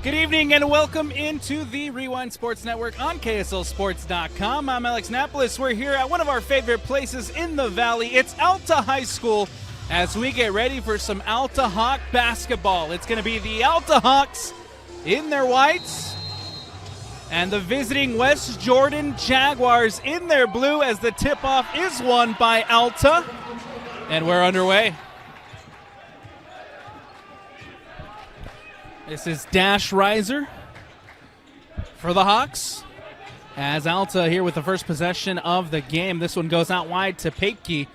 Good evening and welcome into the Rewind Sports Network on KSLSports.com. I'm Alex Napolis. We're here at one of our favorite places in the Valley. It's Alta High School as we get ready for some Alta Hawk basketball. It's going to be the Alta Hawks in their whites and the visiting West Jordan Jaguars in their blue as the tip-off is won by Alta. And we're underway. This is Dash Riser for the Hawks. As Alta here with the first possession of the game. This one goes out wide to Papke.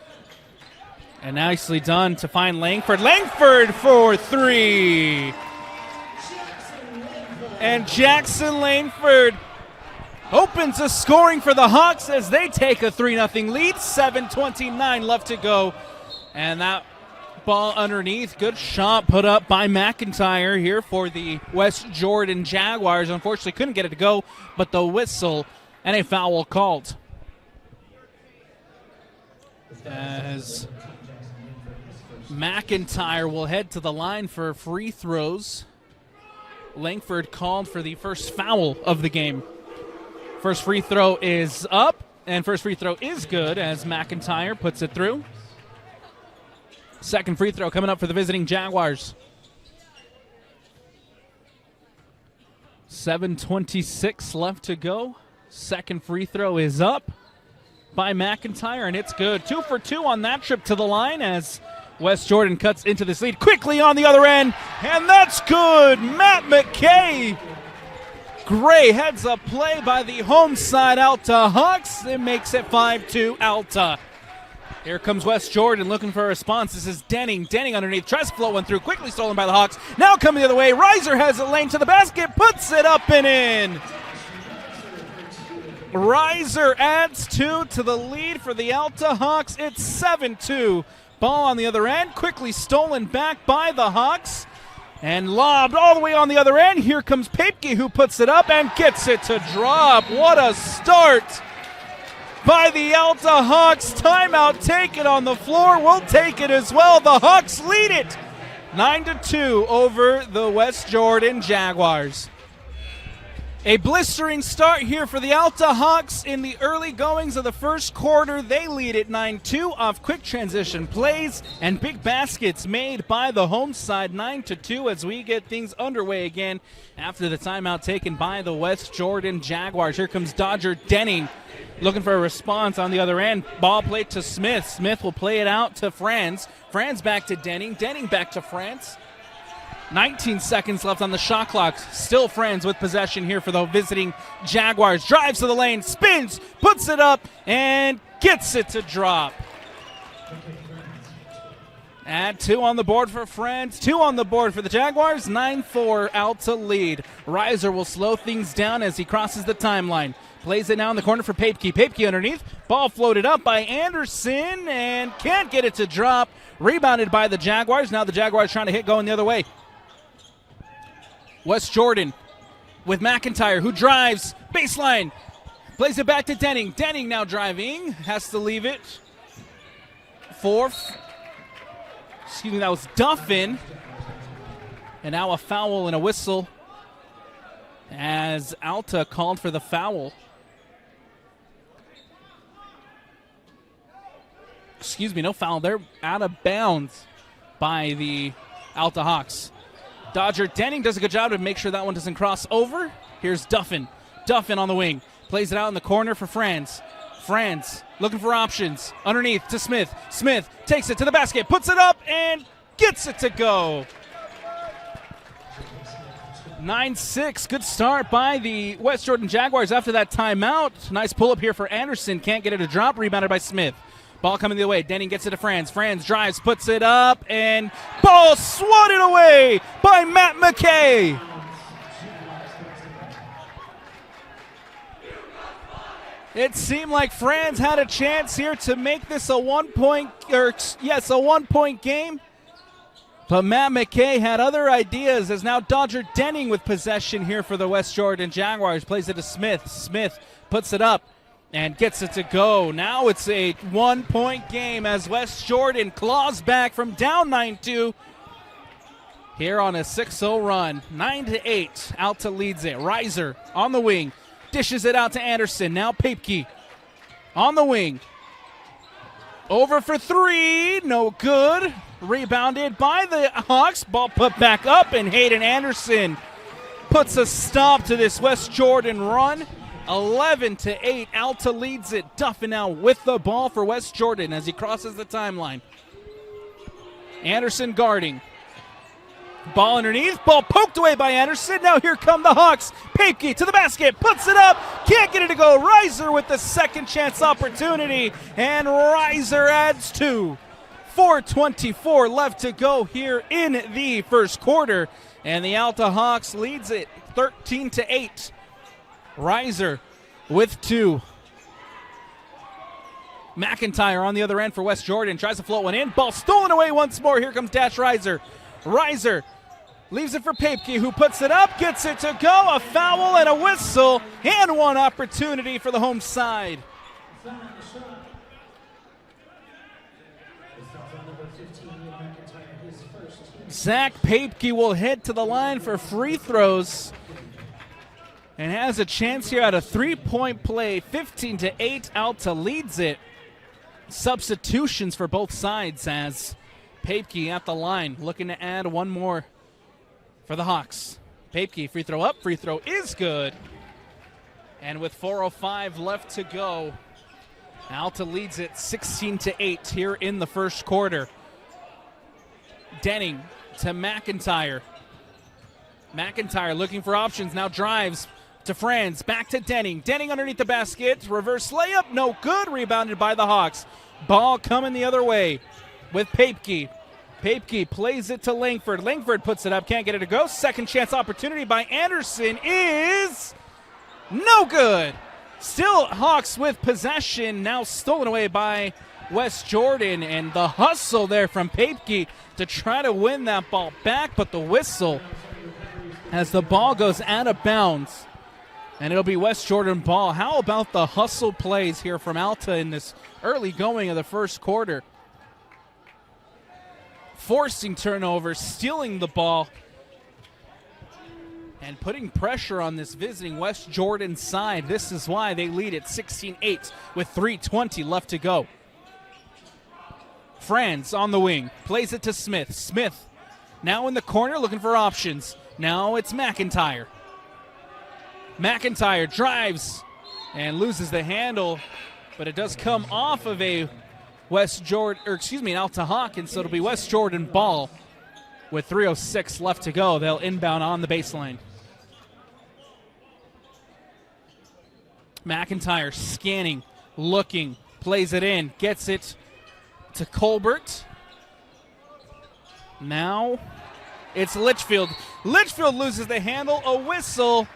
And nicely done to find Langford. Langford for three. And Jackson Langford opens the scoring for the Hawks as they take a 3-0 lead. 7:29 left to go. And that ball underneath. Good shot put up by McIntyre here for the West Jordan Jaguars. Unfortunately, couldn't get it to go, but the whistle and a foul called. As McIntyre will head to the line for free throws. Langford called for the first foul of the game. First free throw is up, and first free throw is good as McIntyre puts it through. Second free throw coming up for the visiting Jaguars. 7:26 left to go. Second free throw is up by McIntyre, and it's good. 2 for 2 on that trip to the line as West Jordan cuts into this lead quickly on the other end, and that's good. Matt McKay. Gray heads up play by the home side Alta Hawks. It makes it 5-2 Alta. Here comes West Jordan looking for a response. This is Denning. Denning underneath. Tries to float one through. Quickly stolen by the Hawks. Now coming the other way. Riser has it lane to the basket. Puts it up and in. Riser adds 2 to the lead for the Alta Hawks. It's 7-2. Ball on the other end. Quickly stolen back by the Hawks. And lobbed all the way on the other end. Here comes Papke who puts it up and gets it to drop. What a start by the Alta Hawks. Timeout taken on the floor. We'll take it as well. The Hawks lead it 9-2 over the West Jordan Jaguars. A blistering start here for the Alta Hawks in the early goings of the first quarter. They lead it 9-2 off quick transition plays and big baskets made by the home side. 9-2 as we get things underway again after the timeout taken by the West Jordan Jaguars. Here comes Dodger Denning looking for a response on the other end. Ball played to Smith. Smith will play it out to Franz. Franz back to Denning. Denning back to Franz. 19 seconds left on the shot clock. Still Franz with possession here for the visiting Jaguars. Drives to the lane, spins, puts it up, and gets it to drop. Add 2 on the board for Franz, 2 on the board for the Jaguars. 9-4 Alta lead. Riser will slow things down as he crosses the timeline. Plays it now in the corner for Papke. Papke underneath. Ball floated up by Anderson and can't get it to drop. Rebounded by the Jaguars. Now the Jaguars trying to hit going the other way. West Jordan with McIntyre who drives. Baseline. Plays it back to Denning. Denning now driving. Has to leave it. That was Duffin. And now a foul and a whistle as Alta called for the foul. No foul. They're out of bounds by the Alta Hawks. Dodger Denning does a good job to make sure that one doesn't cross over. Here's Duffin. Duffin on the wing. Plays it out in the corner for Franz. Franz looking for options. Underneath to Smith. Smith takes it to the basket, puts it up, and gets it to go. 9-6. Good start by the West Jordan Jaguars after that timeout. Nice pull-up here for Anderson. Can't get it to drop. Rebounded by Smith. Ball coming the other way. Denning gets it to Franz. Franz drives, puts it up, and ball swatted away by Matt McKay. It seemed like Franz had a chance here to make this a one-point game. But Matt McKay had other ideas as now Dodger Denning with possession here for the West Jordan Jaguars. Plays it to Smith. Smith puts it up and gets it to go. Now it's a one-point game as West Jordan claws back from down 9-2 here on a 6-0 run. 9-8. Alta leads it. Reiser on the wing. Dishes it out to Anderson. Now Papke on the wing. Over for three. No good. Rebounded by the Hawks. Ball put back up, and Hayden Anderson puts a stop to this West Jordan run. 11-8. Alta leads it. Duffin now with the ball for West Jordan as he crosses the timeline. Anderson guarding. Ball underneath. Ball poked away by Anderson. Now here come the Hawks. Papke to the basket. Puts it up. Can't get it to go. Reiser with the second chance opportunity. And Reiser adds two. 4:24 left to go here in the first quarter. And the Alta Hawks leads it 13-8. Reiser with two. McIntyre on the other end for West Jordan. Tries to float one in. Ball stolen away once more. Here comes Dash Reiser. Reiser leaves it for Papke, who puts it up, gets it to go. A foul and a whistle, and one opportunity for the home side. Zach Papke will head to the line for free throws and has a chance here at a three-point play. 15-8. Alta leads it. Substitutions for both sides as Papke at the line, looking to add one more for the Hawks. Papke, free throw up, free throw is good. And with 4:05 left to go, Alta leads it 16-8 here in the first quarter. Denning to McIntyre. McIntyre looking for options, now drives to Franz, back to Denning. Denning underneath the basket, reverse layup, no good, rebounded by the Hawks. Ball coming the other way with Papke. Papke plays it to Langford. Langford puts it up, can't get it to go. Second chance opportunity by Anderson is no good. Still Hawks with possession, now stolen away by West Jordan, and the hustle there from Papke to try to win that ball back, but the whistle as the ball goes out of bounds, and it'll be West Jordan ball. How about the hustle plays here from Alta in this early going of the first quarter? Forcing turnovers, stealing the ball, and putting pressure on this visiting West Jordan side. This is why they lead at 16-8 with 3:20 left to go. Franz on the wing, plays it to Smith. Smith now in the corner looking for options. Now it's McIntyre. McIntyre drives and loses the handle, but it does come off of a an Alta Hawk, and so it'll be West Jordan ball with 3:06 left to go. They'll inbound on the baseline. McIntyre scanning, looking, plays it in, gets it to Colbert. Now it's Litchfield. Litchfield loses the handle, a whistle,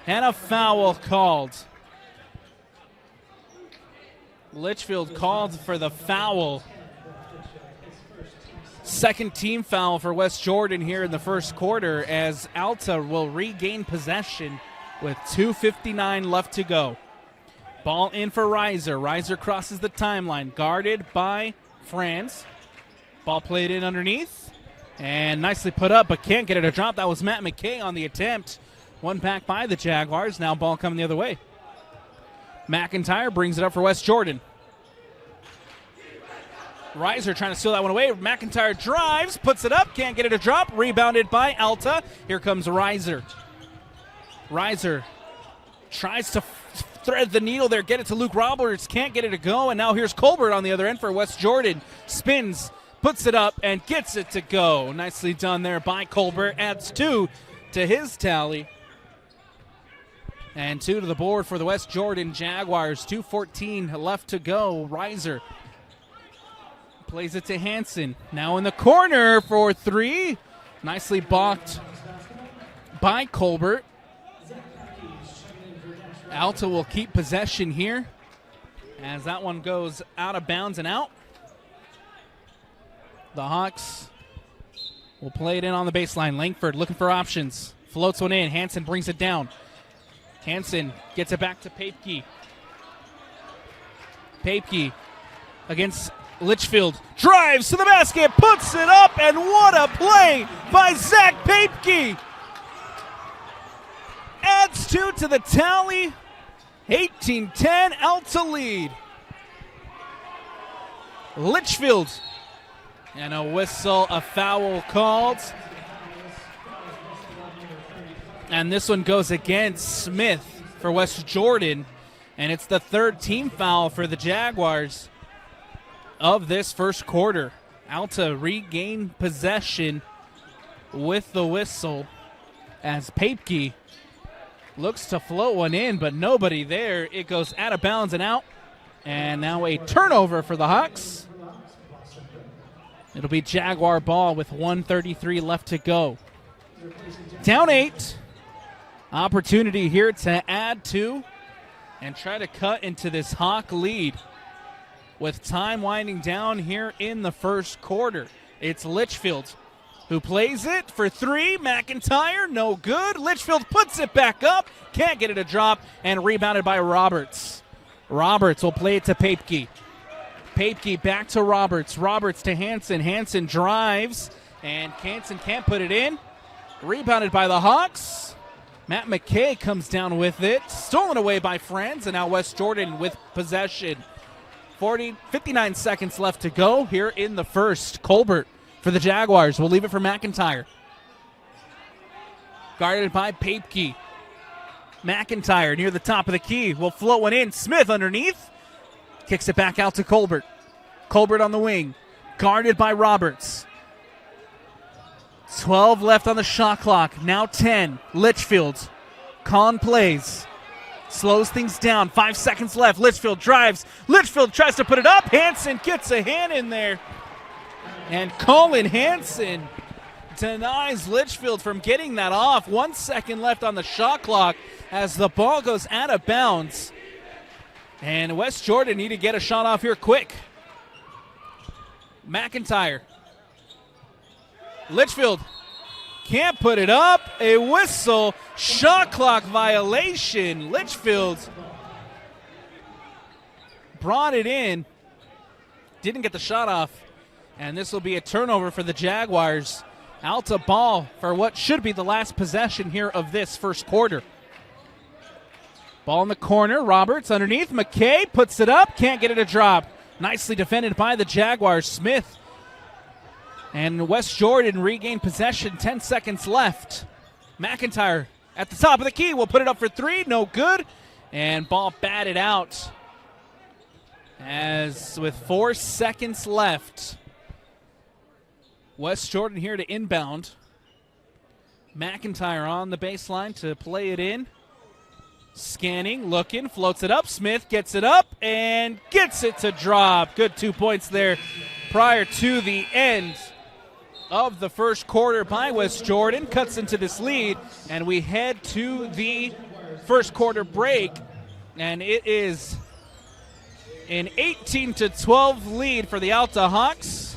and a foul called. Litchfield called for the foul. Second team foul for West Jordan here in the first quarter as Alta will regain possession with 2:59 left to go. Ball in for Reiser. Reiser crosses the timeline, guarded by Franz. Ball played in underneath and nicely put up, but can't get it to drop. That was Matt McKay on the attempt. One back by the Jaguars. Now ball coming the other way. McIntyre brings it up for West Jordan. Reiser trying to steal that one away. McIntyre drives, puts it up, can't get it to drop. Rebounded by Alta. Here comes Reiser. Reiser tries to thread the needle there, get it to Luke Roberts, can't get it to go. And now here's Colbert on the other end for West Jordan. Spins, puts it up, and gets it to go. Nicely done there by Colbert. Adds two to his tally. And two to the board for the West Jordan Jaguars. 2:14 left to go. Reiser plays it to Hansen. Now in the corner for three. Nicely blocked by Colbert. Alta will keep possession here as that one goes out of bounds and out. The Hawks will play it in on the baseline. Langford looking for options. Floats one in. Hansen brings it down. Hansen gets it back to Papke. Papke against Litchfield. Drives to the basket, puts it up, and what a play by Zach Papke adds 2 to the tally. 18-10, Alta lead. Litchfield. And a whistle, a foul called. And this one goes against Smith for West Jordan. And it's the third team foul for the Jaguars of this first quarter. Alta regained possession with the whistle as Papke looks to float one in, but nobody there. It goes out of bounds and out. And now a turnover for the Hawks. It'll be Jaguar ball with 1:33 left to go. Down 8. Opportunity here to add 2 and try to cut into this Hawk lead with time winding down here in the first quarter. It's Litchfield who plays it for 3. McIntyre, no good. Litchfield puts it back up, can't get it to drop, and rebounded by Roberts. Roberts will play it to Papke. Papke back to Roberts. Roberts to Hansen. Hansen drives, and Hansen can't put it in. Rebounded by the Hawks. Matt McKay comes down with it. Stolen away by Friends, and now West Jordan with possession. 59 seconds left to go here in the first. Colbert for the Jaguars. We'll leave it for McIntyre. Guarded by Papke. McIntyre near the top of the key. Will float one in. Smith underneath. Kicks it back out to Colbert. Colbert on the wing. Guarded by Roberts. 12 left on the shot clock. Now 10. Litchfield. Con plays. Slows things down. 5 seconds left. Litchfield drives. Litchfield tries to put it up. Hansen gets a hand in there. And Colin Hansen denies Litchfield from getting that off. 1 second left on the shot clock as the ball goes out of bounds. And West Jordan need to get a shot off here quick. McIntyre. Litchfield can't put it up. A whistle. Shot clock violation. Litchfield brought it in. Didn't get the shot off. And this will be a turnover for the Jaguars. Alta ball for what should be the last possession here of this first quarter. Ball in the corner. Roberts underneath. McKay puts it up. Can't get it to drop. Nicely defended by the Jaguars. Smith and West Jordan regain possession. 10 seconds left. McIntyre at the top of the key will put it up for 3. No good. And ball batted out. As with 4 seconds left, West Jordan here to inbound. McIntyre on the baseline to play it in. Scanning, looking, floats it up. Smith gets it up and gets it to drop. Good 2 points there prior to the end of the first quarter by West Jordan. Cuts into this lead, and we head to the first quarter break. And it is an 18-12 lead for the Alta Hawks.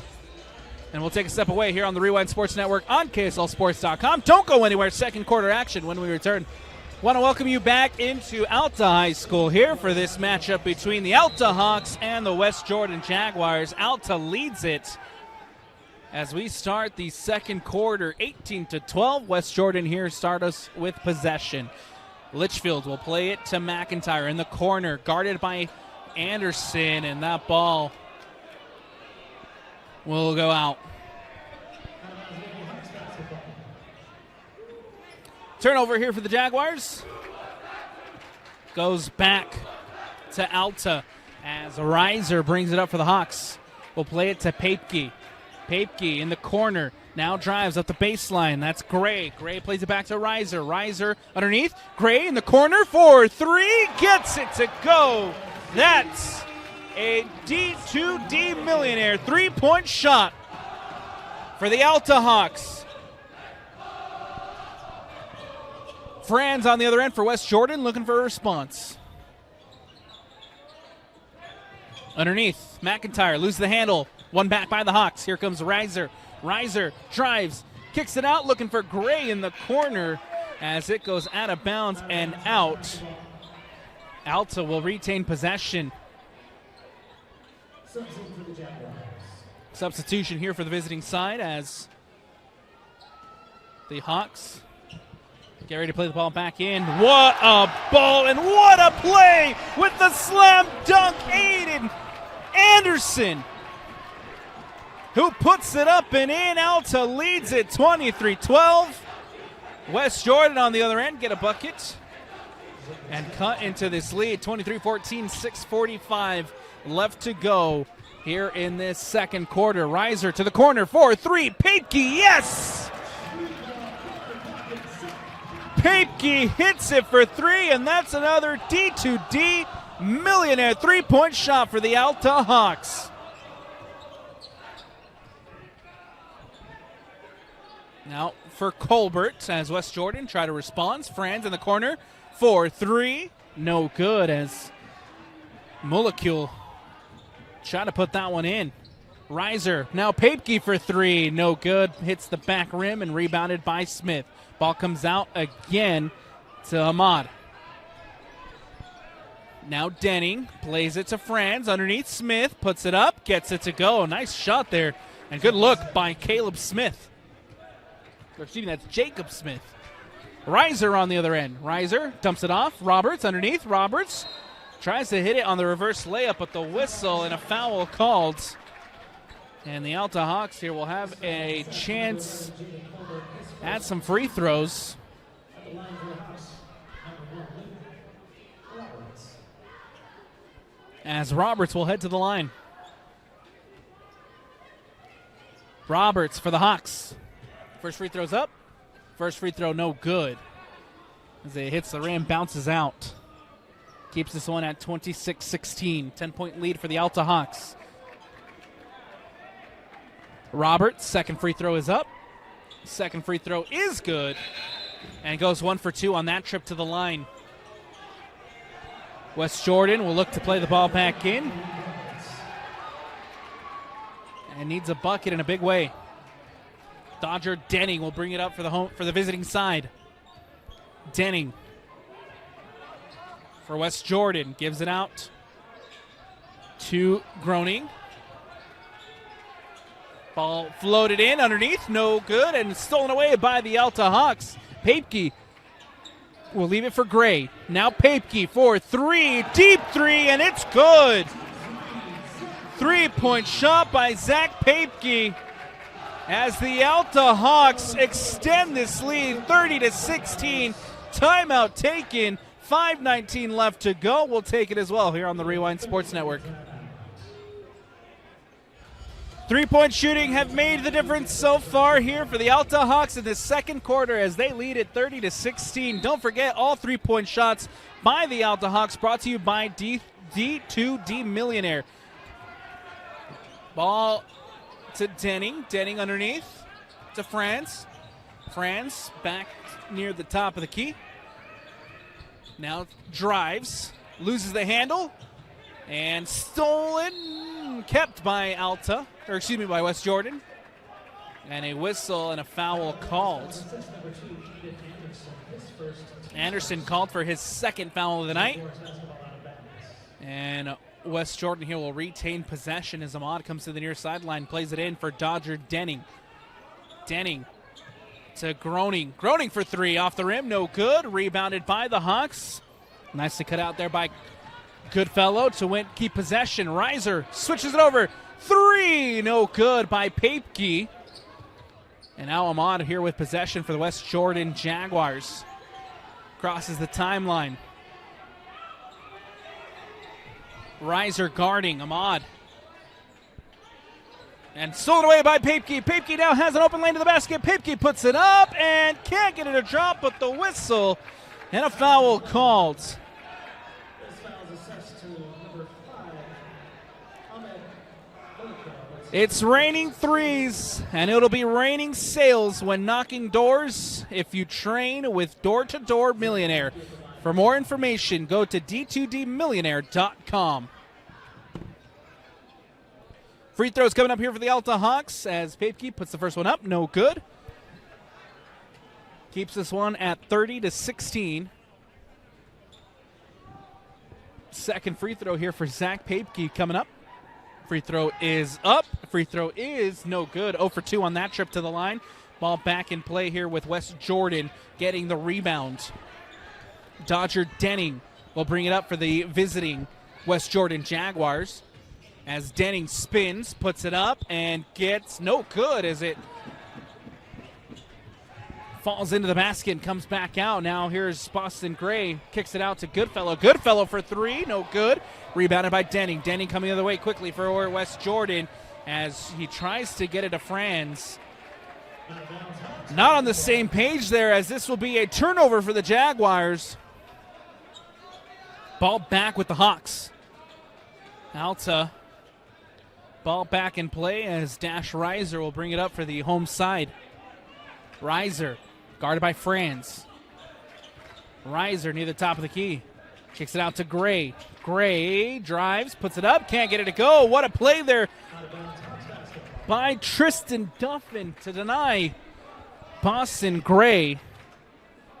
And we'll take a step away here on the Rewind Sports Network on KSLSports.com. Don't go anywhere. Second quarter action when we return. Want to welcome you back into Alta High School here for this matchup between the Alta Hawks and the West Jordan Jaguars. Alta leads it as we start the second quarter, 18-12. West Jordan here start us with possession. Litchfield will play it to McIntyre in the corner, guarded by Anderson, and that ball will go out. Turnover here for the Jaguars. Goes back to Alta as Reiser brings it up for the Hawks. We'll play it to Papke. Papke in the corner. Now drives up the baseline. That's Gray. Gray plays it back to Reiser. Reiser underneath. Gray in the corner for 3. Gets it to go. That's a D2D millionaire 3-point shot for the Alta Hawks. Franz on the other end for West Jordan, looking for a response. Underneath, McIntyre loses the handle. One back by the Hawks. Here comes Reiser. Reiser drives, kicks it out, looking for Gray in the corner as it goes out of bounds and out. Alta will retain possession. Substitution here for the visiting side as The Hawks get ready to play the ball back in. What a ball and what a play with the slam dunk, Aiden Anderson, who puts it up and in. Alta leads it 23-12. West Jordan on the other end get a bucket and cut into this lead. 23-14, 6:45 left to go here in this second quarter. Reiser to the corner for three. Papke, yes! Papke hits it for three, and that's another D2D millionaire three-point shot for the Alta Hawks. Now for Colbert as West Jordan try to respond. Franz in the corner for three. No good as Molecule trying to put that one in. Reiser, now Papke for three. No good. Hits the back rim and rebounded by Smith. Ball comes out again to Ahmad. Now Denning plays it to Franz underneath Smith. Puts it up, gets it to go. Nice shot there. And good look by Caleb Smith. Or excuse me, that's Jacob Smith. Reiser on the other end. Reiser dumps it off. Roberts underneath. Roberts tries to hit it on the reverse layup, but the whistle and a foul called. And the Alta Hawks here will have a chance at some free throws. As Roberts will head to the line. Roberts for the Hawks. First free throw's up. First free throw no good. As it hits the rim, bounces out. Keeps this one at 26-16. 10-point lead for the Alta Hawks. Roberts, second free throw is up. Second free throw is good. And goes 1 for 2 on that trip to the line. West Jordan will look to play the ball back in. And needs a bucket in a big way. Dodger Denning will bring it up for the visiting side. Denning for West Jordan gives it out to Groening. Ball floated in underneath, no good, and stolen away by the Alta Hawks. Papke will leave it for Gray. Now Papke for three, deep three, and it's good. 3-point shot by Zach Papke as the Alta Hawks extend this lead 30-16. Timeout taken. 5:19 left to go. We'll take it as well here on the Rewind Sports Network. 3-point shooting have made the difference so far here for the Alta Hawks in the second quarter as they lead it 30-16. Don't forget all 3-point shots by the Alta Hawks brought to you by D2D Millionaire. Ball to Denning. Denning underneath to Franz. Franz back near the top of the key. Now drives, loses the handle, and stolen, kept by by West Jordan. And a whistle and a foul called. Anderson called for his second foul of the night. And West Jordan here will retain possession as Ahmad comes to the near sideline, plays it in for Dodger Denning. Denning to Groening. Groening for three off the rim, no good. Rebounded by the Hawks. Nicely cut out there by Goodfellow to keep possession. Reiser switches it over. Three, no good by Papke. And now Ahmad here with possession for the West Jordan Jaguars. Crosses the timeline. Reiser guarding Ahmad. And stolen away by Papke. Papke now has an open lane to the basket. Papke puts it up and can't get it a drop, but the whistle and a foul called. It's raining threes, and it'll be raining sales when knocking doors if you train with Door to Door Millionaire. For more information, go to d2dmillionaire.com. Free throws coming up here for the Alta Hawks as Papke puts the first one up. No good. Keeps this one at 30-16. Second free throw here for Zach Papke coming up. Free throw is up. Free throw is no good. 0 for 2 on that trip to the line. Ball back in play here with West Jordan getting the rebound. Dodger Denning will bring it up for the visiting West Jordan Jaguars. As Denning spins, puts it up, and gets no good as it falls into the basket and comes back out. Now here's Boston Gray, kicks it out to Goodfellow. Goodfellow for three, no good. Rebounded by Denning. Denning coming the other way quickly for West Jordan as he tries to get it to Franz. Not on the same page there, as this will be a turnover for the Jaguars. Ball back with the Hawks. Alta. Ball back in play as Dash Reiser will bring it up for the home side. Reiser, guarded by Franz. Reiser near the top of the key. Kicks it out to Gray. Gray drives, puts it up, can't get it to go. What a play there by Tristan Duffin to deny Boston Gray.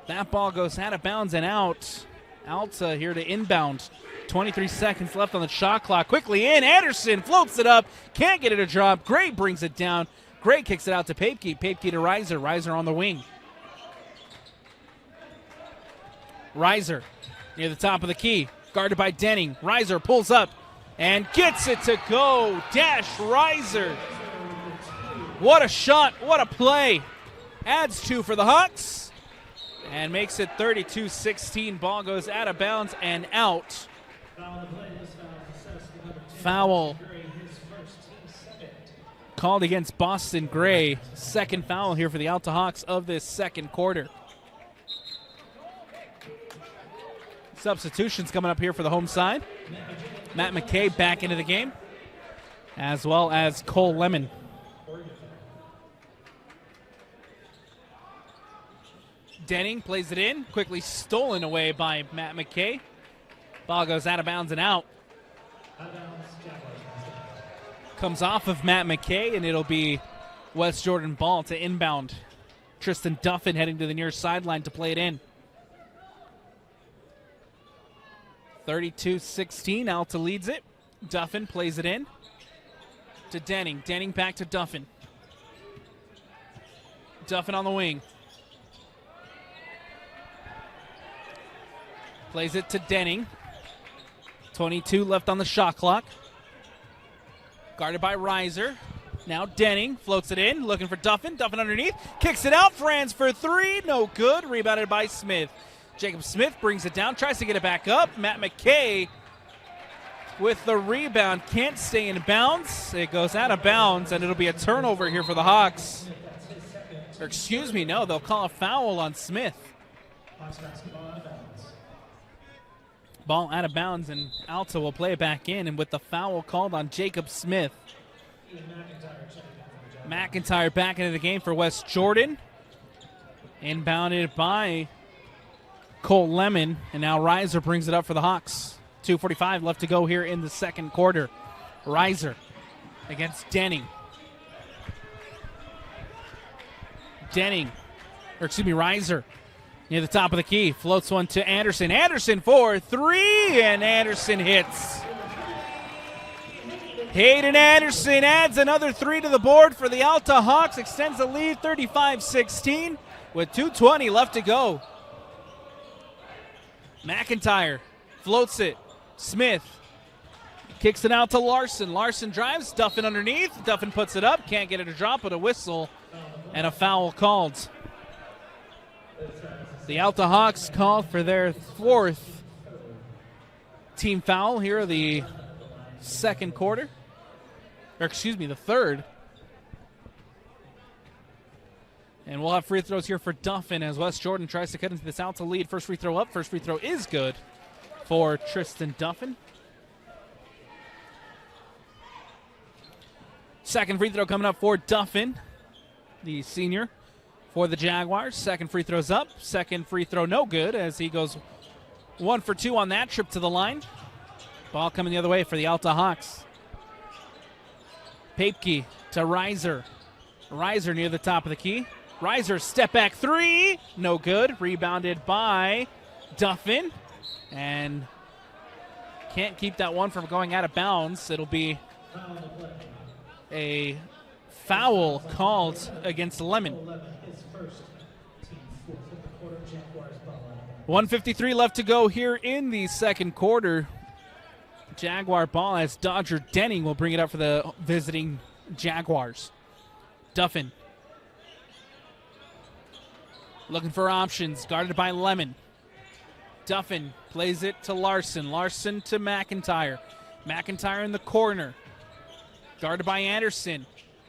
That ball goes out of bounds and out. Alta here to inbound. 23 seconds left on the shot clock. Quickly in, Anderson floats it up, can't get it to drop. Gray brings it down. Gray kicks it out to Papke. Papke to Reiser. Reiser on the wing. Reiser near the top of the key, guarded by Denning. Reiser pulls up and gets it to go. Dash Reiser. What a shot, what a play. Adds two for the Hawks and makes it 32-16. Ball goes out of bounds and out. Foul called against Boston Gray. Second foul here for the Alta Hawks of this second quarter. Substitutions coming up here for the home side. Matt McKay back into the game, as well as Cole Lemon. Denning plays it in, quickly stolen away by Matt McKay. Ball goes out of bounds and out. Comes off of Matt McKay, and it'll be West Jordan ball to inbound. Tristan Duffin heading to the near sideline to play it in. 32-16, Alta leads it. Duffin plays it in to Denning. Denning back to Duffin. Duffin on the wing. Plays it to Denning. 22 left on the shot clock. Guarded by Reiser. Now Denning floats it in, looking for Duffin. Duffin underneath, kicks it out. Franz for three, no good. Rebounded by Smith. Jacob Smith brings it down, tries to get it back up. Matt McKay with the rebound, can't stay in bounds. It goes out of bounds, and it'll be a turnover here for the Hawks. Or excuse me, no, they'll call a foul on Smith. Ball out of bounds, and Alta will play it back in, and with the foul called on Jacob Smith. McIntyre back into the game for West Jordan. Inbounded by Cole Lemon, and now Reiser brings it up for the Hawks. 2:45 left to go here in the second quarter. Reiser against Denning. Reiser near the top of the key. Floats one to Anderson. Anderson for three, and Anderson hits. Hayden Anderson adds another three to the board for the Alta Hawks. Extends the lead 35-16 with 2:20 left to go. McIntyre floats it. Smith kicks it out to Larson. Larson drives. Duffin underneath. Duffin puts it up. Can't get it to drop, but a whistle and a foul called. The Alta Hawks called for their fourth team foul here of the second quarter. Or excuse me, the third. And we'll have free throws here for Duffin as West Jordan tries to cut into this Alta lead. First free throw up. First free throw is good for Tristan Duffin. Second free throw coming up for Duffin, the senior for the Jaguars. Second free throw's up. Second free throw no good as he goes 1 for 2 on that trip to the line. Ball coming the other way for the Alta Hawks. Papke to Reiser. Reiser near the top of the key. Reiser step back three, no good. Rebounded by Duffin, and can't keep that one from going out of bounds. It'll be a foul called against Lemon. 1:53 left to go here in the second quarter. Jaguar ball as Dodger Denning will bring it up for the visiting Jaguars. Duffin looking for options, guarded by Lemon. Duffin plays it to Larson. Larson to McIntyre. McIntyre in the corner, guarded by Anderson.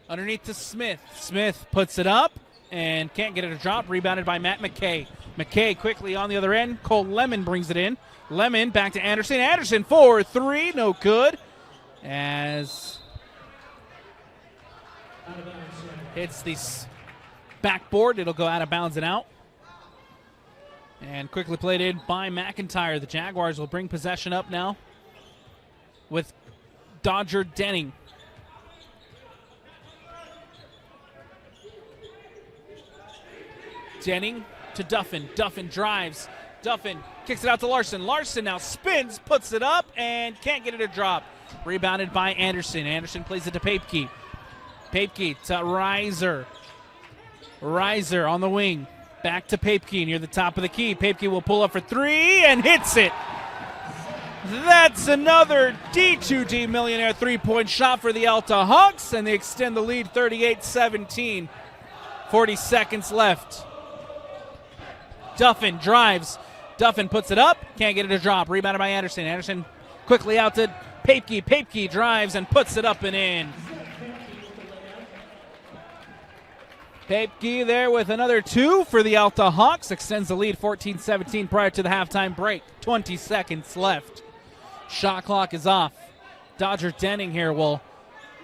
Underneath to Smith. Smith puts it up and can't get it to drop. Rebounded by Matt McKay. McKay quickly on the other end. Cole Lemon brings it in. Lemon back to Anderson. Anderson for three, no good. As hits the backboard, it'll go out of bounds and out. And quickly played in by McIntyre. The Jaguars will bring possession up now with Dodger Denning. Denning to Duffin. Duffin drives. Duffin kicks it out to Larson. Larson now spins, puts it up, and can't get it to drop. Rebounded by Anderson. Anderson plays it to Papke. Papke to Reiser. Reiser on the wing. Back to Papke near the top of the key. Papke will pull up for three and hits it. That's another D2D Millionaire three-point shot for the Alta Hawks, and they extend the lead 38-17. 40 seconds left. Duffin drives. Duffin puts it up. Can't get it to drop. Rebounded by Anderson. Anderson quickly out to Papke. Papke drives and puts it up and in. Papke there with another two for the Alta Hawks. Extends the lead 14-17 prior to the halftime break. 20 seconds left. Shot clock is off. Dodger Denning here will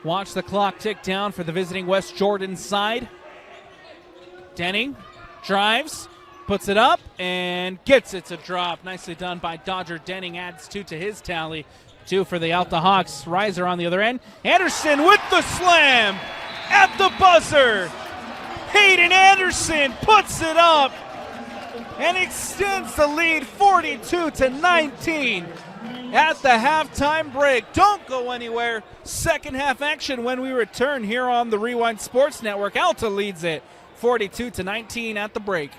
watch the clock tick down for the visiting West Jordan side. Denning drives. Puts it up and gets it to drop. Nicely done by Dodger Denning. Adds two to his tally. Two for the Alta Hawks. Reiser on the other end. Anderson with the slam at the buzzer. Hayden Anderson puts it up and extends the lead 42-19 at the halftime break. Don't go anywhere. Second half action when we return here on the Rewind Sports Network. Alta leads it 42-19 at the break.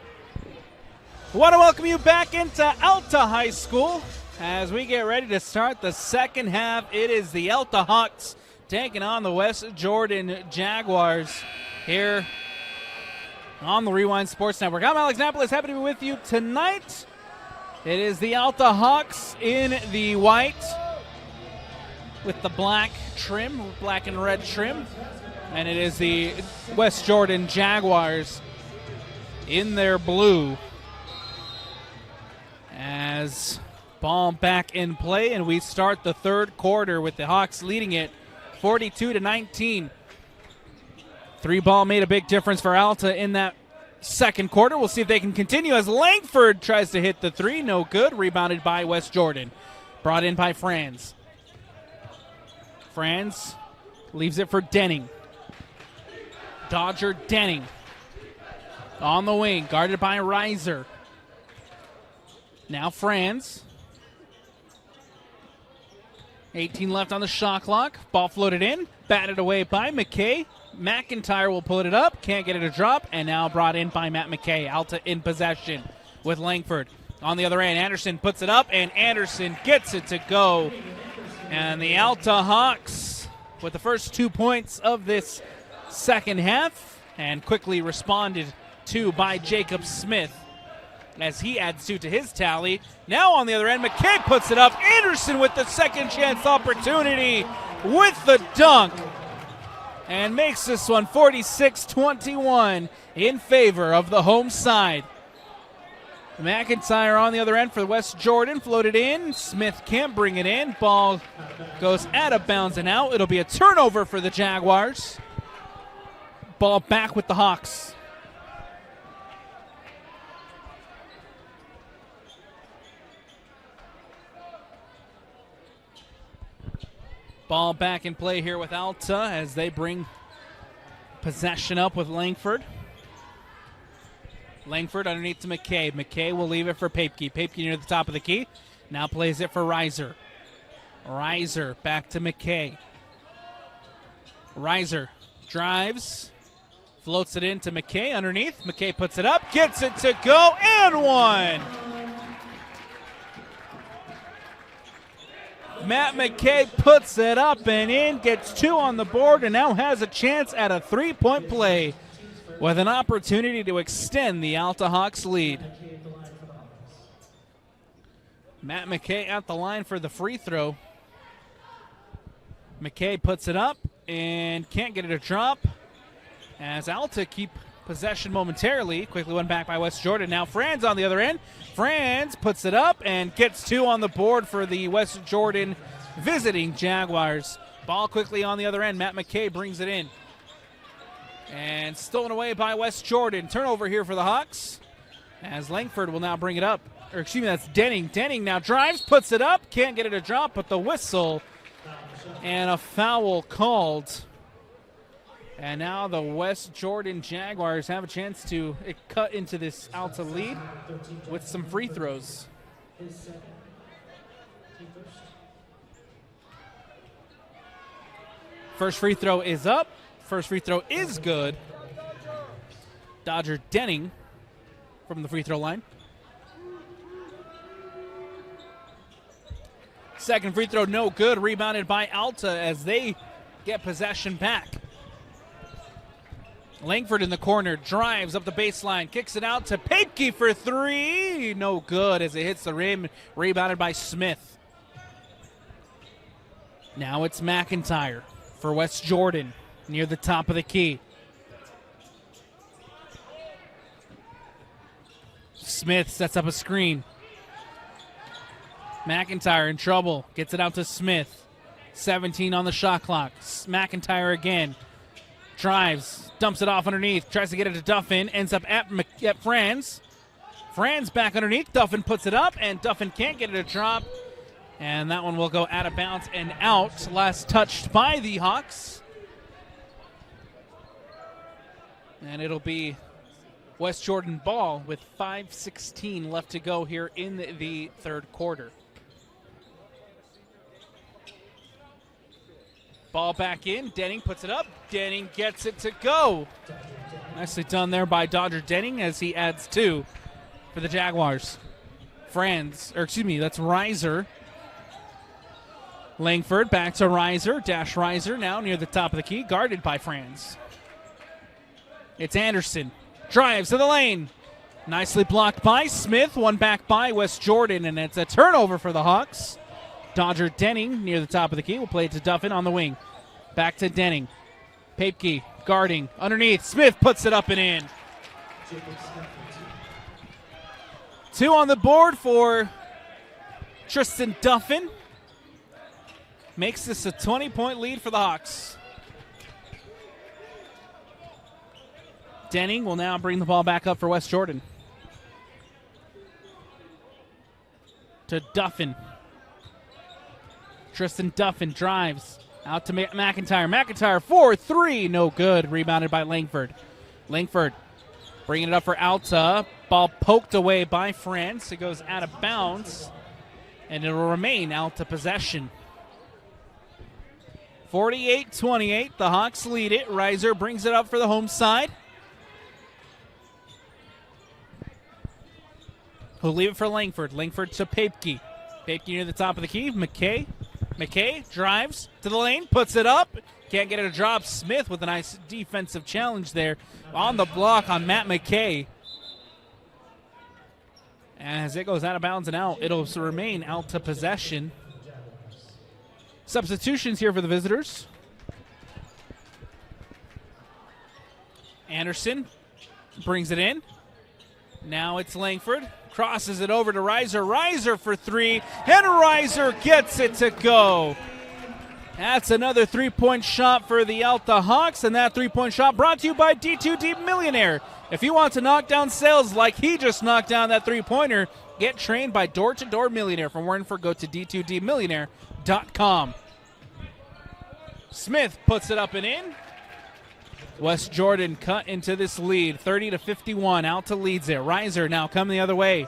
I want to welcome you back into Alta High School as we get ready to start the second half. It is the Alta Hawks taking on the West Jordan Jaguars here on the Rewind Sports Network. I'm Alex Napolis, happy to be with you tonight. It is the Alta Hawks in the white with the black trim, black and red trim. And it is the West Jordan Jaguars in their blue. As ball back in play, and we start the third quarter with the Hawks leading it 42-19. Three ball made a big difference for Alta in that second quarter. We'll see if they can continue as Langford tries to hit the three. No good. Rebounded by West Jordan. Brought in by Franz. Franz leaves it for Denning. Dodger Denning on the wing, guarded by Reiser. Now Franz. 18 left on the shot clock. Ball floated in. Batted away by McKay. McIntyre will pull it up. Can't get it to drop. And now brought in by Matt McKay. Alta in possession with Langford. On the other end, Anderson puts it up. And Anderson gets it to go. And the Alta Hawks with the first 2 points of this second half. And quickly responded to by Jacob Smith, as he adds two to his tally. Now on the other end, McKay puts it up. Anderson with the second chance opportunity with the dunk. And makes this one 46-21 in favor of the home side. McIntyre on the other end for West Jordan. Floated in. Smith can't bring it in. Ball goes out of bounds and out. It'll be a turnover for the Jaguars. Ball back with the Hawks. Ball back in play here with Alta as they bring possession up with Langford. Langford underneath to McKay. McKay will leave it for Papke. Papke near the top of the key. Now plays it for Reiser. Reiser back to McKay. Reiser Drives. Floats it into McKay underneath. McKay puts it up. Gets it to go. And one. Matt McKay puts it up and in. Gets 2 on the board and now has a chance at a 3-point play with an opportunity to extend the Alta Hawks lead. Matt McKay at the line for the free throw. McKay puts it up and can't get it to drop as Alta keep possession momentarily. Quickly won back by West Jordan. Now Franz on the other end. Franz puts it up and gets 2 on the board for the West Jordan visiting Jaguars. Ball quickly on the other end. Matt McKay brings it in. And stolen away by West Jordan. Turnover here for the Hawks as Langford will now bring it up. Or excuse me, that's Denning. Denning now drives, puts it up. Can't get it to drop, but the whistle and a foul called. And now the West Jordan Jaguars have a chance to cut into this Alta lead with some free throws. First free throw is up. First free throw is good. Dodger Denning from the free throw line. Second free throw no good. Rebounded by Alta as they get possession back. Langford in the corner, drives up the baseline, kicks it out to Papke for 3. No good as it hits the rim, rebounded by Smith. Now it's McIntyre for West Jordan near the top of the key. Smith sets up a screen. McIntyre in trouble, gets it out to Smith. 17 on the shot clock. McIntyre again. Drives, dumps it off underneath, tries to get it to Duffin, ends up at Franz. Franz back underneath, Duffin puts it up, and Duffin can't get it to drop. And that one will go out of bounds and out. Last touched by the Hawks. And it'll be West Jordan ball with 5:16 left to go here in the third quarter. Ball back in. Denning puts it up. Denning gets it to go. Nicely done there by Dodger Denning as he adds 2 for the Jaguars. That's Reiser. Langford back to Reiser. Dash Reiser now near the top of the key. Guarded by Franz. It's Anderson. Drives to the lane. Nicely blocked by Smith. One back by West Jordan, and it's a turnover for the Hawks. Dodger Denning near the top of the key. Will play it to Duffin on the wing. Back to Denning. Papke guarding underneath. Smith puts it up and in. 2 on the board for Tristan Duffin. Makes this a 20-point lead for the Hawks. Denning will now bring the ball back up for West Jordan. To Duffin. Tristan Duffin drives out to McIntyre. McIntyre 4-3, no good. Rebounded by Langford. Langford bringing it up for Alta. Ball poked away by Franz. It goes out of bounds, and it will remain Alta possession. 48-28, the Hawks lead it. Reiser brings it up for the home side. Who'll leave it for Langford. Langford to Papke. Papke near the top of the key. McKay drives to the lane, puts it up. Can't get it to drop. Smith with a nice defensive challenge there on the block on Matt McKay. As it goes out of bounds and out, it'll remain Alta possession. Substitutions here for the visitors. Anderson brings it in. Now it's Langford. Crosses it over to Reiser. Reiser for 3, and Reiser gets it to go. That's another 3-point shot for the Alta Hawks, and that 3-point shot brought to you by D2D Millionaire. If you want to knock down sales like he just knocked down that 3-pointer, get trained by Door to Door Millionaire. For more info, go to d2dmillionaire.com. Smith puts it up and in. West Jordan cut into this lead, 30-51. Alta leads it. Reiser now coming the other way.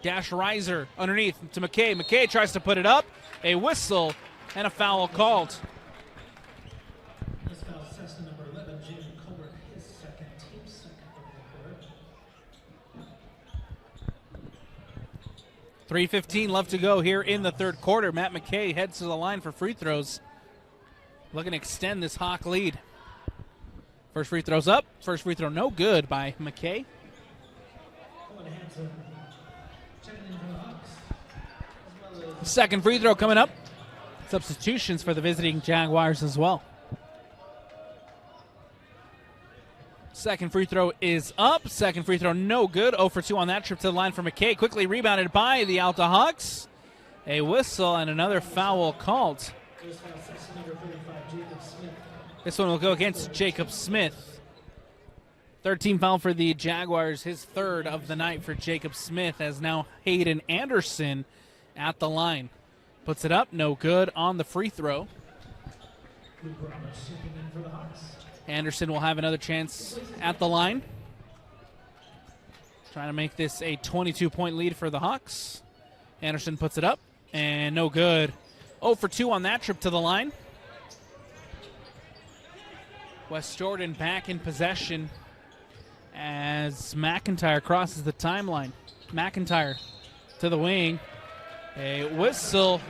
Dash Reiser underneath to McKay. McKay tries to put it up. A whistle and a foul called. 3:15 left to go here in the third quarter. Matt McKay heads to the line for free throws. Looking to extend this Hawk lead. First free throw's up. First free throw no good by McKay. Second free throw coming up. Substitutions for the visiting Jaguars as well. Second free throw is up. Second free throw no good. 0 for 2 on that trip to the line for McKay. Quickly rebounded by the Alta Hawks. A whistle and another foul called. This one will go against Jacob Smith. Third team foul for the Jaguars. His third of the night for Jacob Smith, as now Hayden Anderson at the line. Puts it up, no good on the free throw. Anderson will have another chance at the line. Trying to make this a 22-point lead for the Hawks. Anderson puts it up, and no good. 0 for 2 on that trip to the line. West Jordan back in possession as McIntyre crosses the timeline. McIntyre to the wing. A whistle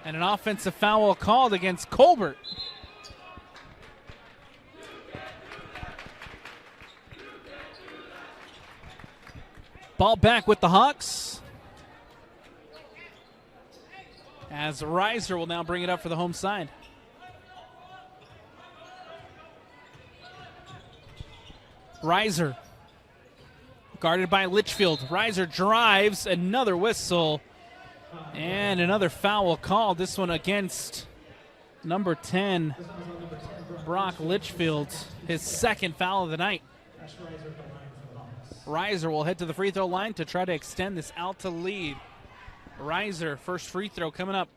and an offensive foul called against Colbert. Ball back with the Hawks, as Reiser will now bring it up for the home side. Reiser, guarded by Litchfield. Reiser drives, another whistle, and another foul called. This one against number 10, Brock Litchfield, his second foul of the night. Reiser will head to the free throw line to try to extend this Alta lead. Reiser, first free throw coming up.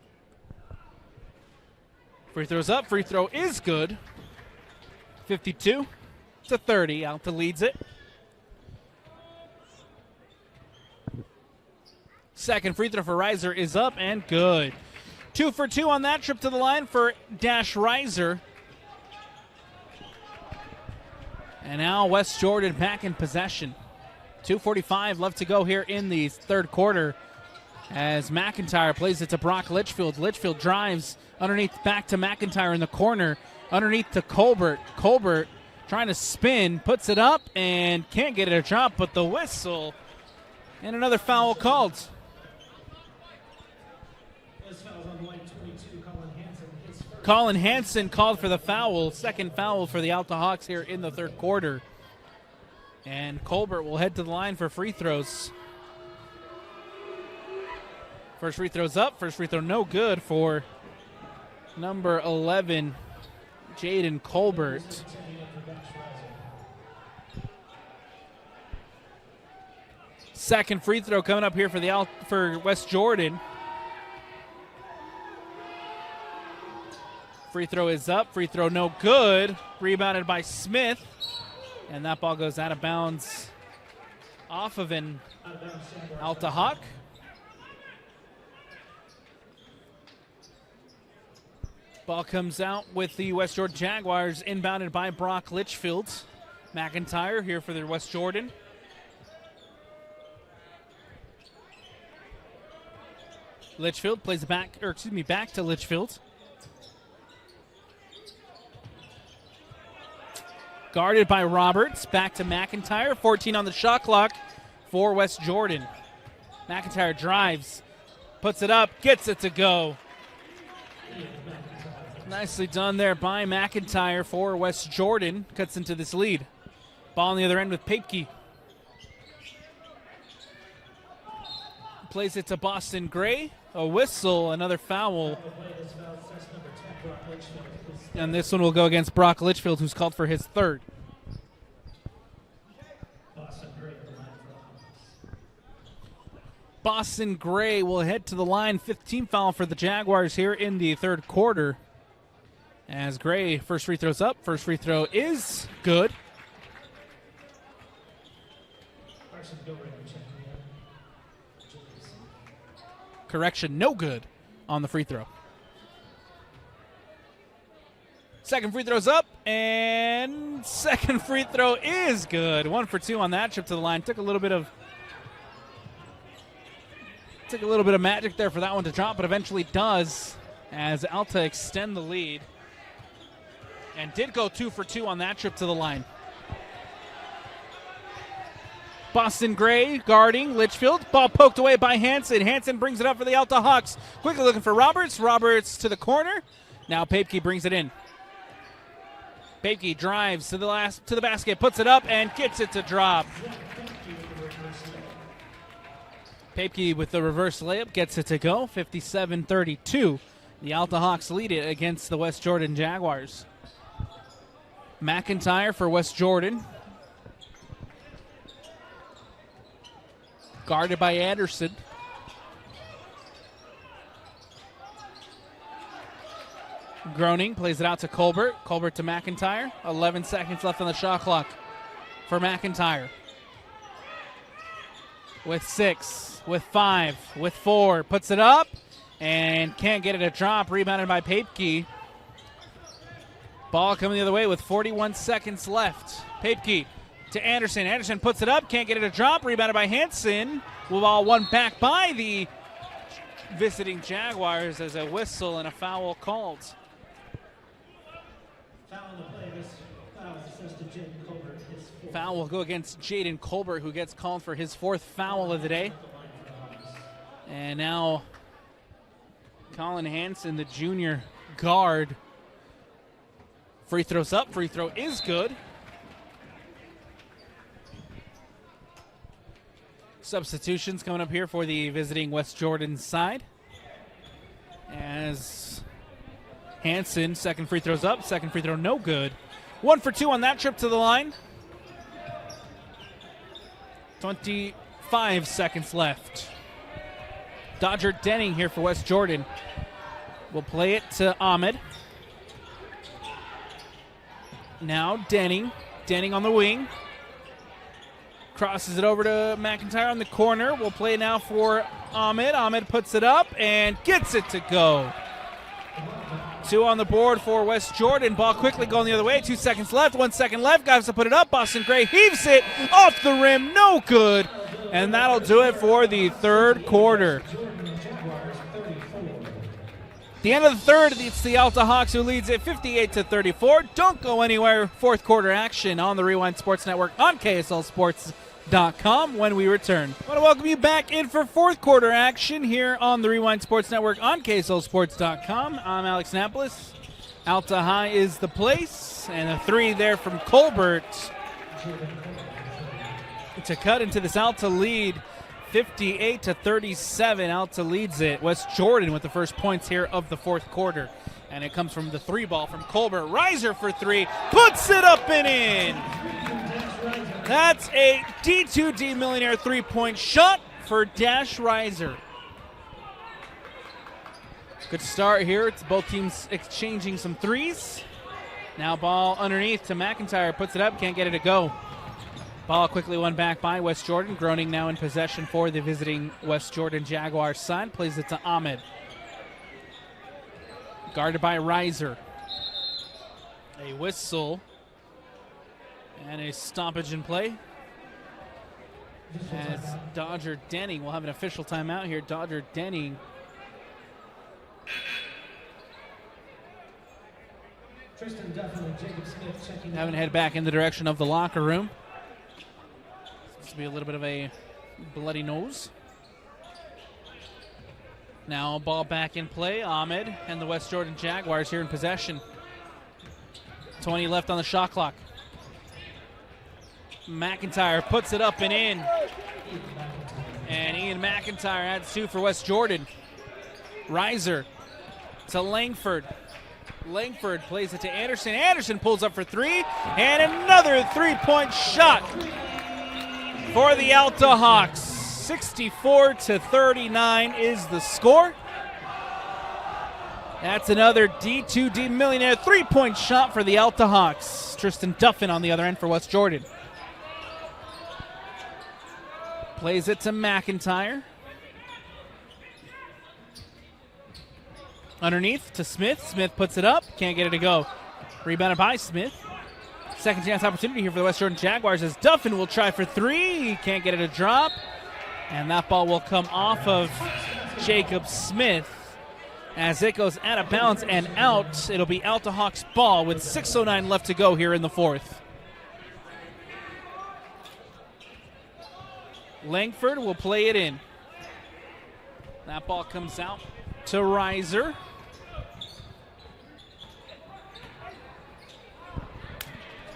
Free throw's up, free throw is good. 52-30, Alta leads it. Second free throw for Reiser is up and good. 2 for 2 on that trip to the line for Dash Reiser. And now West Jordan back in possession. 2:45 left to go here in the third quarter as McIntyre plays it to Brock Litchfield. Litchfield drives underneath back to McIntyre in the corner. Underneath to Colbert. Colbert trying to spin, puts it up and can't get it a drop, but the whistle and another foul called. Colin Hansen called for the foul. Second foul for the Alta Hawks here in the third quarter. And Colbert will head to the line for free throws. First free throw's up. First free throw no good for number 11, Jaden Colbert. Second free throw coming up here for West Jordan. Free throw is up. Free throw no good. Rebounded by Smith. And that ball goes out of bounds off of an Alta Hawk. Ball comes out with the West Jordan Jaguars, inbounded by Brock Litchfield. McIntyre here for the West Jordan. Litchfield plays it back to Litchfield. Guarded by Roberts, back to McIntyre. 14 on the shot clock for West Jordan. McIntyre drives, puts it up, gets it to go. Nicely done there by McIntyre for West Jordan. Cuts into this lead. Ball on the other end with Papke. Plays it to Boston Gray. A whistle, another foul. And this one will go against Brock Litchfield, who's called for his third. Boston Gray will head to the line. 15th foul for the Jaguars here in the third quarter. As Gray, first free throw's up. First free throw is good. Correction, no good on the free throw. Second free throw's up, and second free throw is good. 1 for 2 on that trip to the line. Took a little bit of Took a little bit of magic there for that one to drop, but eventually does as Alta extend the lead. And did go 2 for 2 on that trip to the line. Boston Gray guarding Litchfield. Ball poked away by Hansen. Hansen brings it up for the Alta Hawks. Quickly looking for Roberts. Roberts to the corner. Now Papke brings it in. Papke drives to the basket, puts it up, and gets it to drop. Papke with the reverse layup gets it to go. 57-32. The Alta Hawks lead it against the West Jordan Jaguars. McIntyre for West Jordan. Guarded by Anderson. Groening plays it out to Colbert. Colbert to McIntyre. 11 seconds left on the shot clock for McIntyre. With 6, with 5, with 4. Puts it up and can't get it to drop. Rebounded by Papke. Ball coming the other way with 41 seconds left. Papke to Anderson. Anderson puts it up. Can't get it to drop. Rebounded by Hansen. Ball won back by the visiting Jaguars as a whistle and a foul called. Foul will go against Jaden Colbert, who gets called for his 4th foul of the day. And now Colin Hansen, the junior guard. Free throw's up. Free throw is good. Substitutions coming up here for the visiting West Jordan side. As Hansen, second free throw's up. Second free throw no good. 1 for 2 on that trip to the line. 25 seconds left. Dodger Denning here for West Jordan. Will play it to Ahmed. Now Denning. Denning on the wing. Crosses it over to McIntyre on the corner. We'll play now for Ahmed. Ahmed puts it up and gets it to go. 2 on the board for West Jordan. Ball quickly going the other way. 2 seconds left. 1 second left. Got to put it up. Boston Gray heaves it off the rim. No good. And that'll do it for the third quarter. The end of the third, it's the Alta Hawks who leads it 58-34. Don't go anywhere. Fourth quarter action on the Rewind Sports Network on KSLSports.com when we return. I want to welcome you back in for fourth quarter action here on the Rewind Sports Network on KSLSports.com. I'm Alex Napolis. Alta High is the place, and a 3 there from Colbert to cut into this Alta lead. 58-37, Alta leads it. West Jordan with the first points here of the fourth quarter. And it comes from the 3 ball from Colbert. Riser for 3, puts it up and in. That's a D2D Millionaire 3-point shot for Dash Riser. Good start here. It's both teams exchanging some threes. Now ball underneath to McIntyre, puts it up, can't get it to go. Ball quickly won back by West Jordan. Groening now in possession for the visiting West Jordan Jaguars side. Plays it to Ahmed. Guarded by Riser. A whistle. And a stoppage in play. As Dodger Denning will have an official timeout here. Dodger Denning. Tristan Duffin and Jacob Smith checking Having to head back in the direction of the locker room. This will be a little bit of a bloody nose. Now ball back in play. Ahmed and the West Jordan Jaguars here in possession. 20 left on the shot clock. McIntyre puts it up and in. And Ian McIntyre adds 2 for West Jordan. Riser to Langford. Langford plays it to Anderson. Anderson pulls up for 3. And another 3-point shot for the Alta Hawks. 64-39 is the score. That's another D2D Millionaire 3-point shot for the Alta Hawks. Tristan Duffin on the other end for West Jordan. Plays it to McIntyre. Underneath to Smith. Smith puts it up. Can't get it to go. Rebounded by Smith. Second chance opportunity here for the West Jordan Jaguars as Duffin will try for 3. He can't get it to drop. And that ball will come off of Jacob Smith as it goes out of bounds and out. It'll be Alta Hawks ball with 6:09 left to go here in the fourth. Langford will play it in. That ball comes out to Reiser.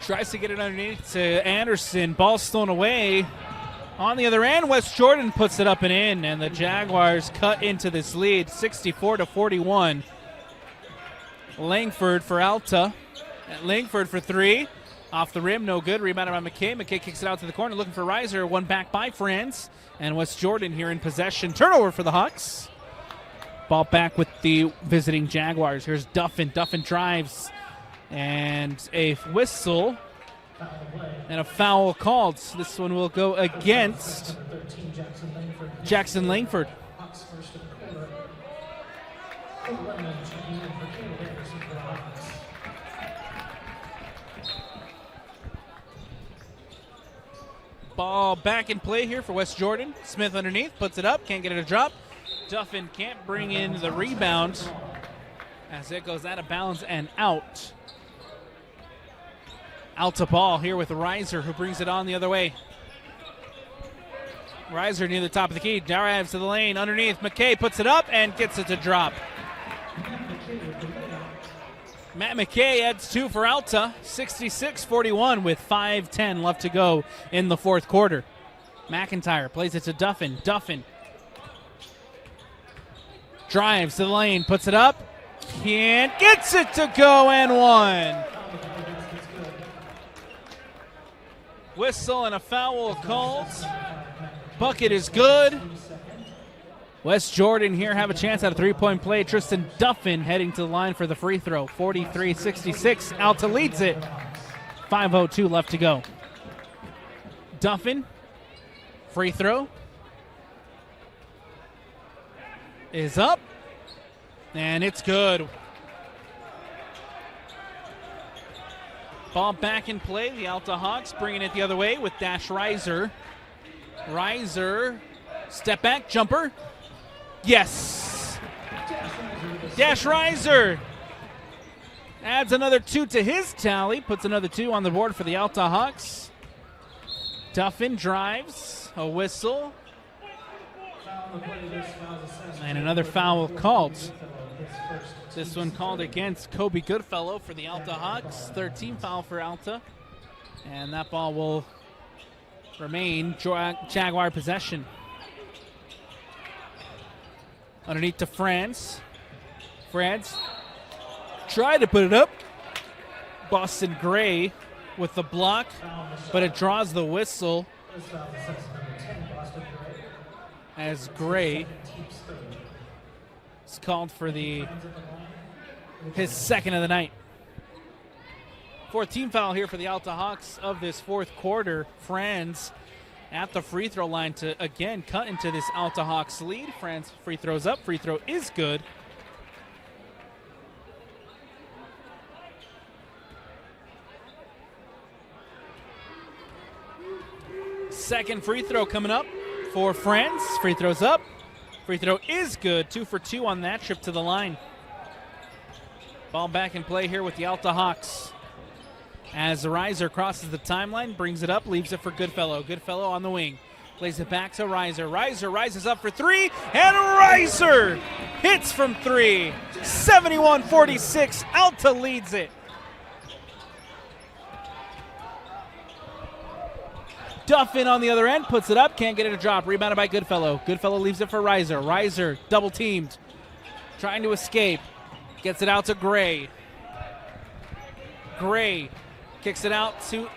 Tries to get it underneath to Anderson. Ball stolen away. On the other end, West Jordan puts it up and in, and the Jaguars cut into this lead, 64-41. Langford for Alta. Langford for three. Off the rim, no good. Rebounded by McKay. McKay kicks it out to the corner, looking for Reiser. One back by Franz. And West Jordan here in possession. Turnover for the Hawks. Ball back with the visiting Jaguars. Here's Duffin. Duffin drives. And a whistle. And a foul called. So this one will go against Jackson Langford. Ball back in play here for West Jordan. Smith underneath, puts it up, can't get it to drop. Duffin can't bring in the rebound as it goes out of bounds and out. Alta ball here with Reiser, who brings it on the other way. Reiser near the top of the key, drives to the lane underneath. McKay puts it up and gets it to drop. Matt McKay adds two for Alta, 66-41 with 5:10 left to go in the fourth quarter. McIntyre plays it to Duffin. Duffin drives to the lane, puts it up, can't, gets it to go and one. Whistle and a foul called. Bucket is good. West Jordan here have a chance at a three-point play. Tristan Duffin heading to the line for the free throw. 43-66. Alta leads it. 5:02 left to go. Duffin, free throw, is up, and it's good. Ball back in play. The Alta Hawks bringing it the other way with Dash Reiser. Reiser, step back, jumper. Yes. Dash Reiser adds another two to his tally, puts another two on the board for the Alta Hawks. Duffin drives, a whistle, and another foul called. This one called against Kobe Goodfellow for the Alta Hawks. 13 foul for Alta, and that ball will remain Jaguar possession. Underneath to Franz. Franz tried to put it up. Boston Gray with the block, but it draws the whistle as Gray is called for his second of the night. 4th team foul here for the Alta Hawks of this fourth quarter. Franz at the free throw line to again cut into this Alta Hawks lead. Franz free throws up. Free throw is good. Second free throw coming up for Franz. Free throws up. Free throw is good. 2 for 2 on that trip to the line. Ball back in play here with the Alta Hawks. As Reiser crosses the timeline, brings it up, leaves it for Goodfellow. Goodfellow on the wing. Plays it back to Reiser. Reiser rises up for three, and Reiser hits from three. 71-46. Alta leads it. Duffin on the other end, puts it up, can't get it to drop. Rebounded by Goodfellow. Goodfellow leaves it for Reiser. Reiser double teamed, trying to escape. Gets it out to Gray. Gray kicks it out to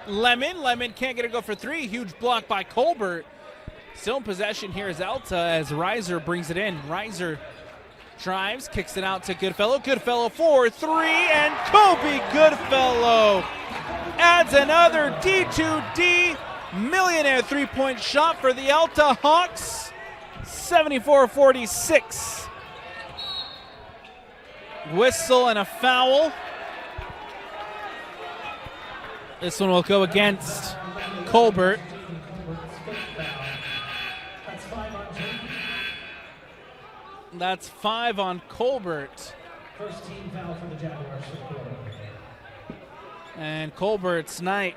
Lemon. Lemon can't get it to go for three. Huge block by Colbert. Still in possession here is Alta as Reiser brings it in. Reiser drives, kicks it out to Goodfellow. Goodfellow for three, and Kobe Goodfellow adds another D2D millionaire three-point shot for the Alta Hawks. 74-46. Whistle and a foul. This one will go against Colbert. That's 5 on Colbert. First team foul for the Jaguars for the quarter. And Colbert's night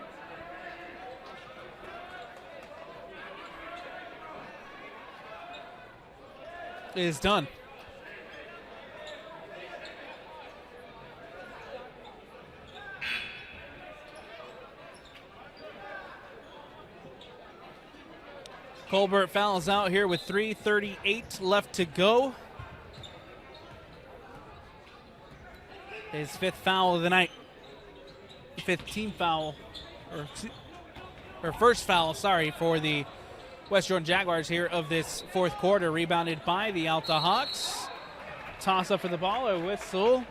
is done. Colbert fouls out here with 3:38 left to go. His 5th foul of the night. 5th team foul, or first foul, sorry, for the West Jordan Jaguars here of this 4th quarter. Rebounded by the Alta Hawks. Toss up for the ball, a whistle.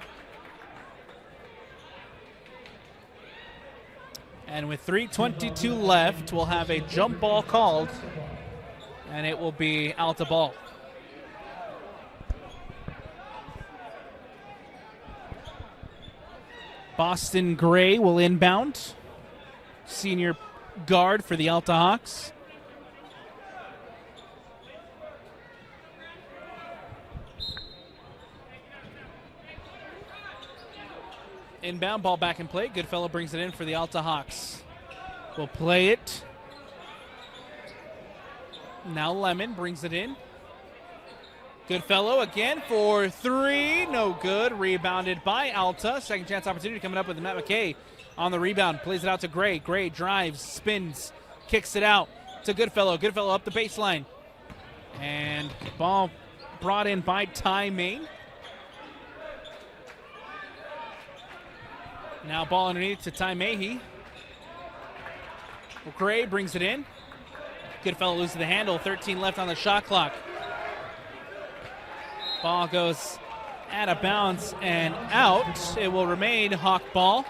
And with 3:22 left, we'll have a jump ball called, and it will be Alta ball. Boston Gray will inbound. Senior guard for the Alta Hawks. Inbound, ball back in play. Goodfellow brings it in for the Alta Hawks. Will play it. Now Lemon brings it in. Goodfellow again for 3. No good. Rebounded by Alta. Second chance opportunity coming up with Matt McKay on the rebound. Plays it out to Gray. Gray drives, spins, kicks it out to Goodfellow. Goodfellow up the baseline. And ball brought in by Ty Main. Now ball underneath to Ty Mahey. Gray brings it in. Goodfellow loses the handle. 13 left on the shot clock. Ball goes out of bounds and out. It will remain Hawk ball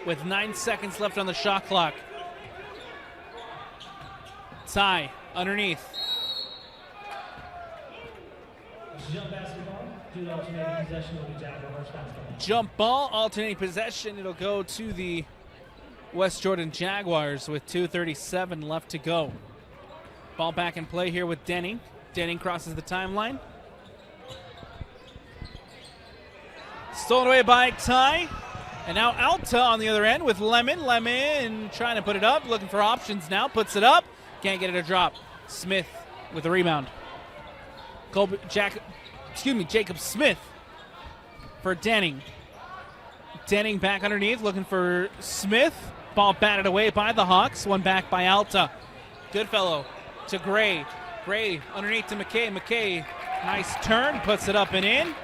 with 9 seconds left on the shot clock. Ty underneath. Jump basketball. Do alternating possession will be Jaguars basketball. Jump ball, alternating possession. It'll go to the West Jordan Jaguars with 2:37 left to go. Ball back in play here with Denning. Denning crosses the timeline. Stolen away by Ty. And now Alta on the other end with Lemon. Lemon trying to put it up, looking for options now. Puts it up. Can't get it to drop. Smith with the rebound. Jacob Smith for Denning. Denning back underneath, looking for Smith. Ball batted away by the Hawks. One back by Alta. Goodfellow to Gray. Gray underneath to McKay. McKay, nice turn, puts it up and in.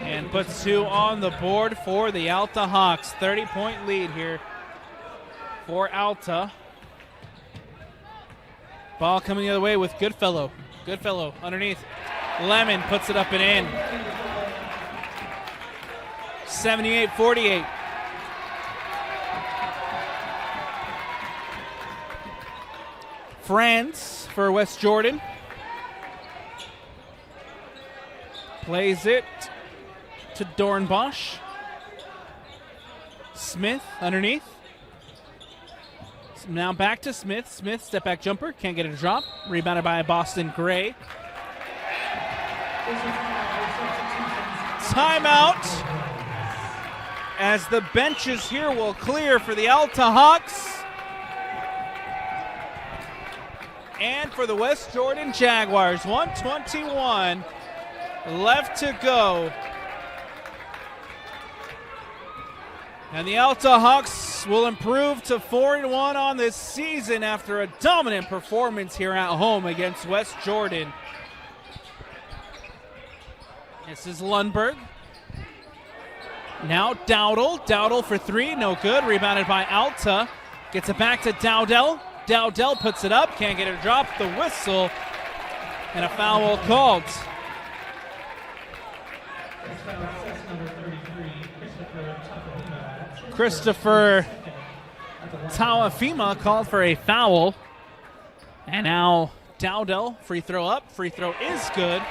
And puts 2 on the board for the Alta Hawks. 30-point lead here for Alta. Ball coming the other way with Goodfellow. Goodfellow underneath. Lemon puts it up and in. 78-48. France for West Jordan. Plays it to Dornbosch. Smith underneath. Now back to Smith. Smith, step back jumper. Can't get it to drop. Rebounded by Boston Gray. Timeout. As the benches here will clear for the Alta Hawks. And for the West Jordan Jaguars. 1:21 left to go. And the Alta Hawks will improve to 4-1 on this season after a dominant performance here at home against West Jordan. This is Lundberg. Now Dowdle. Dowdle for 3, no good. Rebounded by Alta. Gets it back to Dowdell. Dowdell puts it up, can't get it to drop. The whistle, and a foul called. Christopher Tawafima called for a foul. And now Dowdell, free throw up. Free throw is good.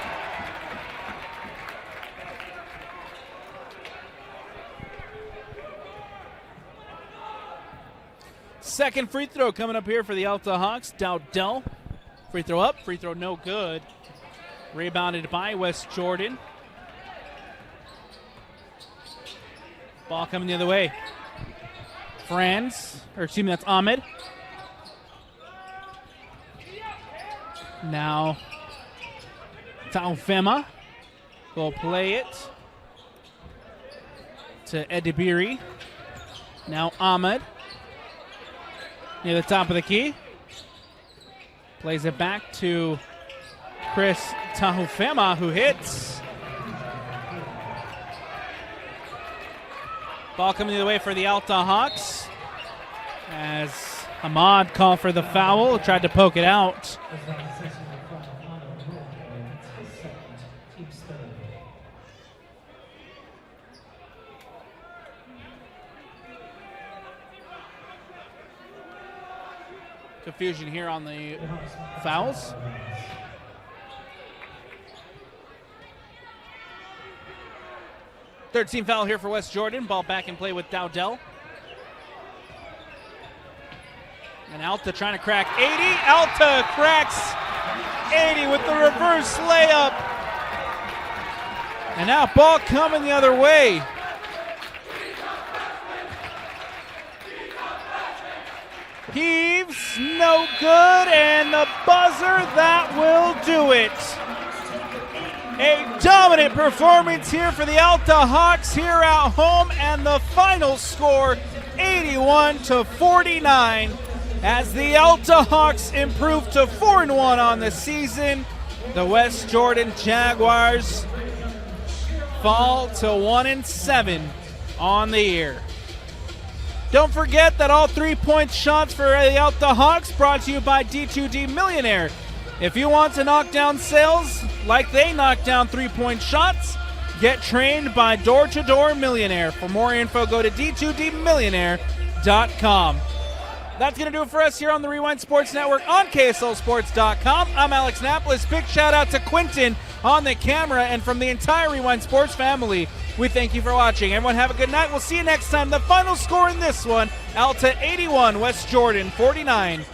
Second free throw coming up here for the Alta Hawks. Dowdell, free throw up. Free throw no good. Rebounded by West Jordan. Ball coming the other way. That's Ahmed. Now, Taufema will play it to Edibiri. Now Ahmed near the top of the key. Plays it back to Chris Taufema, who hits. Ball coming the other way for the Alta Hawks as Ahmad called for the foul, tried to poke it out. Confusion here on the fouls. Third team foul here for West Jordan. Ball back in play with Dowdell. And Alta trying to crack 80. Alta cracks 80 with the reverse layup. And now ball coming the other way. Heaves, no good, and the buzzer, that will do it. A dominant performance here for the Alta Hawks here at home, and the final score 81-49 as the Alta Hawks improve to 4-1 on the season. The West Jordan Jaguars fall to 1-7 on the year. Don't forget that all 3-point shots for the Alta Hawks brought to you by D2D Millionaire. If you want to knock down sales like they knock down 3-point shots, get trained by Door to Door Millionaire. For more info, go to d2dmillionaire.com. That's going to do it for us here on the Rewind Sports Network on KSLSports.com. I'm Alex Napolis. Big shout out to Quinton on the camera, and from the entire Rewind Sports family, we thank you for watching. Everyone have a good night. We'll see you next time. The final score in this one, Alta 81, West Jordan 49.